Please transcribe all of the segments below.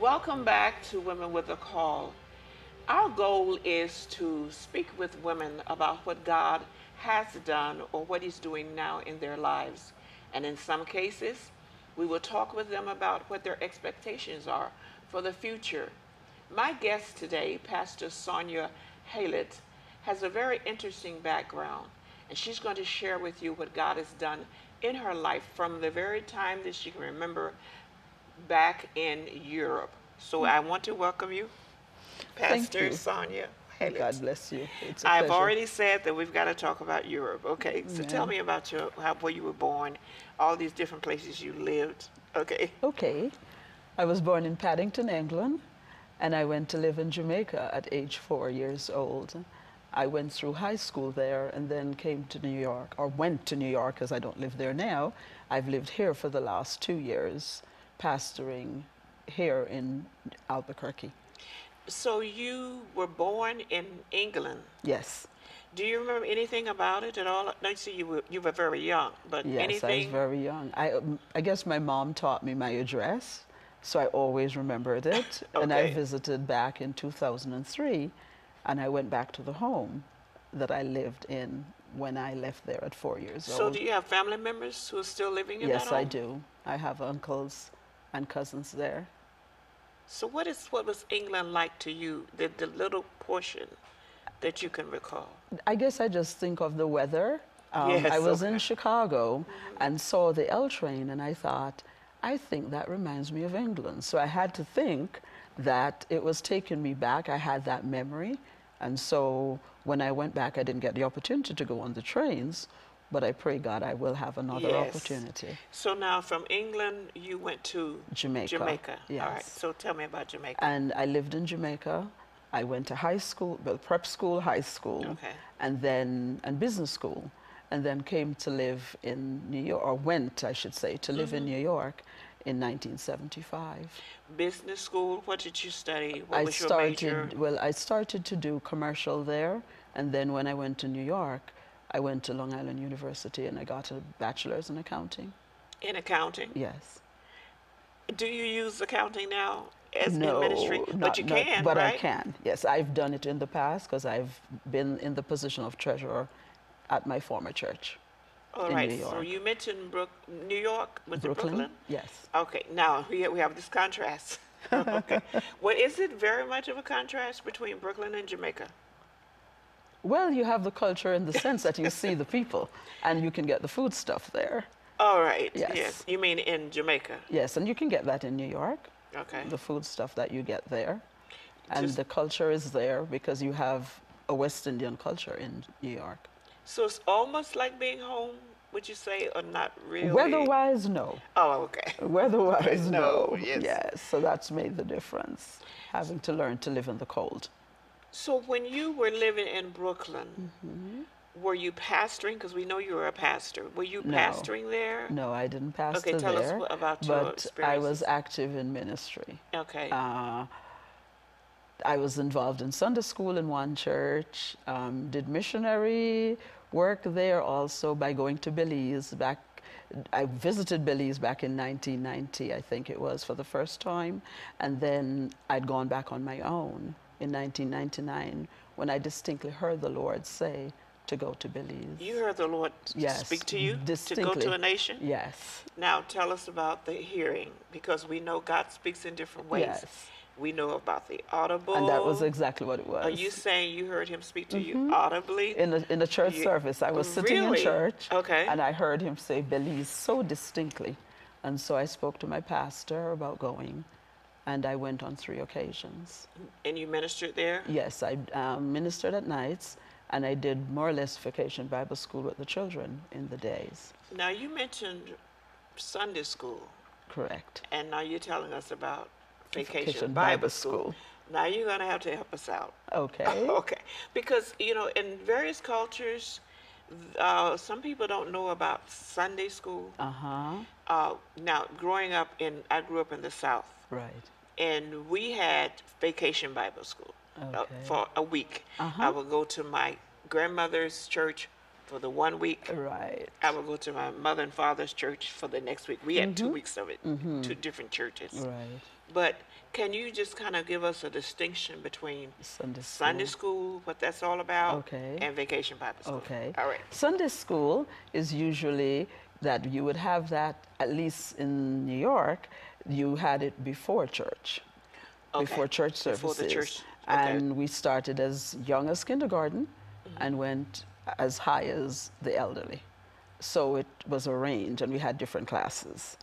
Welcome back to Women with a Call. Our goal is to speak with women about what God has done or what He's doing now in their lives. And in some cases, we will talk with them about what their expectations are for the future. My guest today, Pastor Sonia Haylett, has a very interesting background, and she's going to share with you what God has done in her life from the very time that she can remember back in Europe. So I want to welcome you, Thank Pastor you. Sonia God Haylett. bless you. It's a I've pleasure. already said that we've got to talk about Europe. Okay, so tell Amen. me about where you were born, all these different places you lived. Okay. Okay. I was born in Paddington, England, and I went to live in Jamaica at age 4 years old. I went through high school there and then came to New York, or went to New York because I don't live there now. I've lived here for the last 2 years, pastoring here in Albuquerque. So you were born in England. Yes. Do you remember anything about it at all? No, see, you were very young, but Yes, I was anything? very young. I guess my mom taught me my address, so I always remembered it. And I Okay. visited back in 2003, and I went back to the home that I lived in when I left there at 4 years So do old. you have family members who are still living in that Yes, I home? do. I have uncles and cousins there. So what was England like to you, the little portion that you can recall? I guess I just think of the weather. I Yes, was in okay. Chicago and saw the L train, and I thought, I think that reminds me of England. So I had to think that it was taking me back. I had that memory. And so when I went back, I didn't get the opportunity to go on the trains, but I pray God I will have another Yes. opportunity. So now from England, you went to Jamaica, Jamaica. All right. yes. So tell me about Jamaica. And I lived in Jamaica. I went to high school, well, prep school, high school, Okay. and business school, and then came to live in New York, or went, I should say, to live in New York in 1975. Business school, what did you study? What I was your major? started, well, I started to do commercial there, and then when I went to New York, I went to Long Island University and I got a bachelor's in accounting. In accounting. Yes. Do you use accounting now as in ministry? No, But you not, can, but I right? can. Yes, I've done it in the past because I've been in the position of treasurer at my former church All in right. New So York. you mentioned New York. Was it Brooklyn? Brooklyn? Yes. Okay. Now we have this contrast. Okay. Well, is it very much of a contrast between Brooklyn and Jamaica? Well, you have the culture in the sense that you see the people and you can get the food stuff there. All right. Yes. Yes. You mean in Jamaica? Yes, and you can get that in New York, Okay. the food stuff that you get there. And Just the culture is there because you have a West Indian culture in New York. so it's almost like being home, would you say, or not really? Weather-wise, no. Oh, okay. Weather-wise, No, no. yes. Yes, so that's made the difference, having to learn to live in the cold. So when you were living in Brooklyn, were you pastoring? Because we know you were a pastor. Were you No, pastoring there? no, I didn't Okay, pastor tell us there, about your but I was experiences. active in ministry. Okay. I was involved in Sunday school in one church, did missionary work there also by going to Belize back. I visited Belize back in 1990, I think it was, for the first time. And then I'd gone back on my own in 1999 when I distinctly heard the Lord say to go to Belize. You heard the Lord Yes, speak to you to go distinctly. to a nation? Yes, Now tell us about the hearing, because we know God speaks in different ways. yes. We know about the And that was audible. exactly what it Are you was. saying you heard him speak to you audibly? In a church You, service. I was sitting in really? church Okay. and I heard him say Belize so distinctly. And so I spoke to my pastor about going, and I went on 3 occasions. And you ministered there? Yes, I ministered at nights, and I did more or less vacation Bible school with the children in the days. Now you mentioned Sunday school, Correct. and now you're telling us about Vacation Vacation Bible Bible School. School. Now you're going to have to help us out. Okay. Okay. Because, in various cultures, some people don't know about Sunday school. Uh-huh. Now, I grew up in the South, Right. and we had Vacation Bible School Okay. for a week. Uh-huh. I would go to my grandmother's church for the 1 week. Right. I would go to my mother and father's church for the next week. We had 2 weeks of it, 2 different churches. Right. But can you just kind of give us a distinction between Sunday Sunday school. school, what that's all about, Okay. and Vacation Bible School? Okay. All right. Sunday school is usually that you would have that, at least in New York, you had it before church, Okay. before church Before the services. church. Okay. And we started as young as kindergarten and went as high as the elderly. So it was a range, and we had different classes.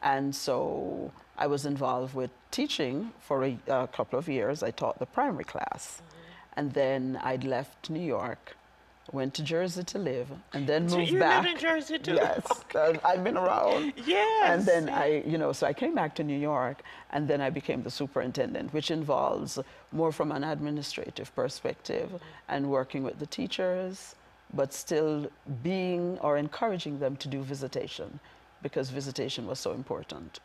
And so I was involved with teaching for a couple of years. I taught the primary class. And then I'd left New York, went to Jersey to live, and then So moved you back. live in Jersey too? Yes, I've been around. Yes. And then so I came back to New York, and then I became the superintendent, which involves more from an administrative perspective and working with the teachers, but still being or encouraging them to do visitation, because visitation was so important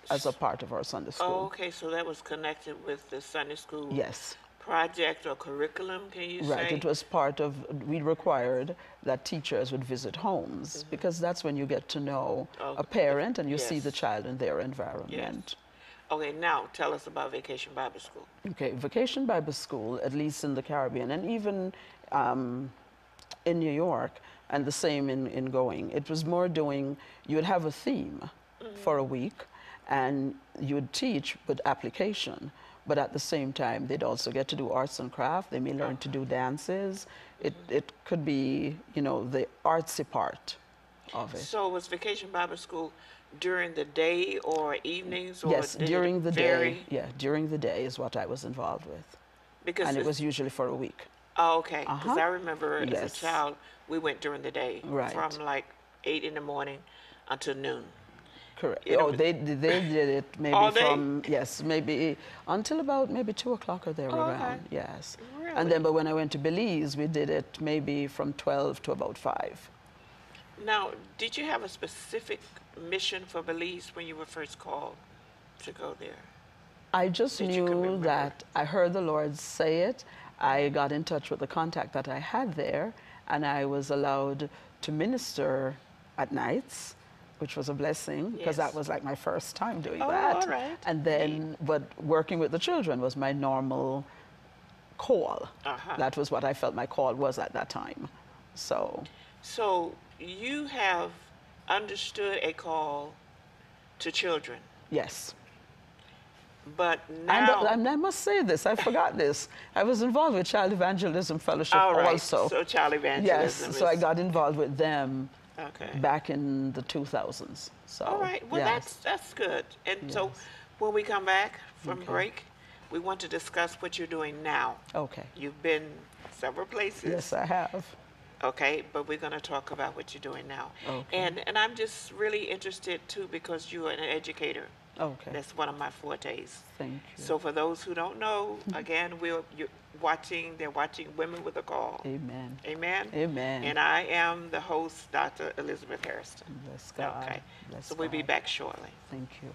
as a part of our Sunday school. Oh, okay, so that was connected with the Sunday school Yes. project or curriculum, can you Right, say? it was part of, we required that teachers would visit homes, because that's when you get to know a parent and you see Yes. the child in their environment. Okay, now tell us about Vacation Bible School. Okay, Vacation Bible School, at least in the Caribbean, and even in New York, and the same in going. It was more doing, you would have a theme for a week, and you would teach with application. But at the same time, they'd also get to do arts and craft. They may learn to do dances. It could be, the artsy part of it. So was Vacation Bible School during the day or evenings? Or Yes, did it during the vary? day. Yeah, during the day is what I was involved with. Because And it it's- was usually for a week. Oh, okay. Because Uh-huh. I remember as a Yes. child, we went during the day. Right. From like 8 in the morning until noon. Correct. You know, Oh, they did it maybe All day? from, yes, maybe until about maybe 2 o'clock or there Oh, okay. around. Yes. Really? And then, but when I went to Belize, we did it maybe from 12 to about 5. Now, did you have a specific mission for Belize when you were first called to go there? I just That you can knew remember. that I heard the Lord say it. I got in touch with the contact that I had there, and I was allowed to minister at nights, which was a blessing, because Yes. that was like my first time doing Oh, that. all right. And then, but working with the children was my normal call. Uh-huh. That was what I felt my call was at that time. So, So you have understood a call to children, yes. but And, now... I must say this, I forgot this. I was involved with Child Evangelism Fellowship all right, also. so child evangelism Yes, so I is- got involved with them Okay. back in the 2000s. So, All right. Well, yes. that's good. And so Yes. when we come back from Okay. break, we want to discuss what you're doing now. Okay. You've been several places. Yes, I have. Okay, but we're going to talk about what you're doing now. Okay. And I'm just really interested too because you're an educator. Okay. That's one of my fortes. Thank you. So for those who don't know, again, they're watching Women with a Call. Amen. Amen? Amen. And I am the host, Dr. Elizabeth Harrison. Bless God. Okay. Bless So we'll be God. back shortly. Thank you.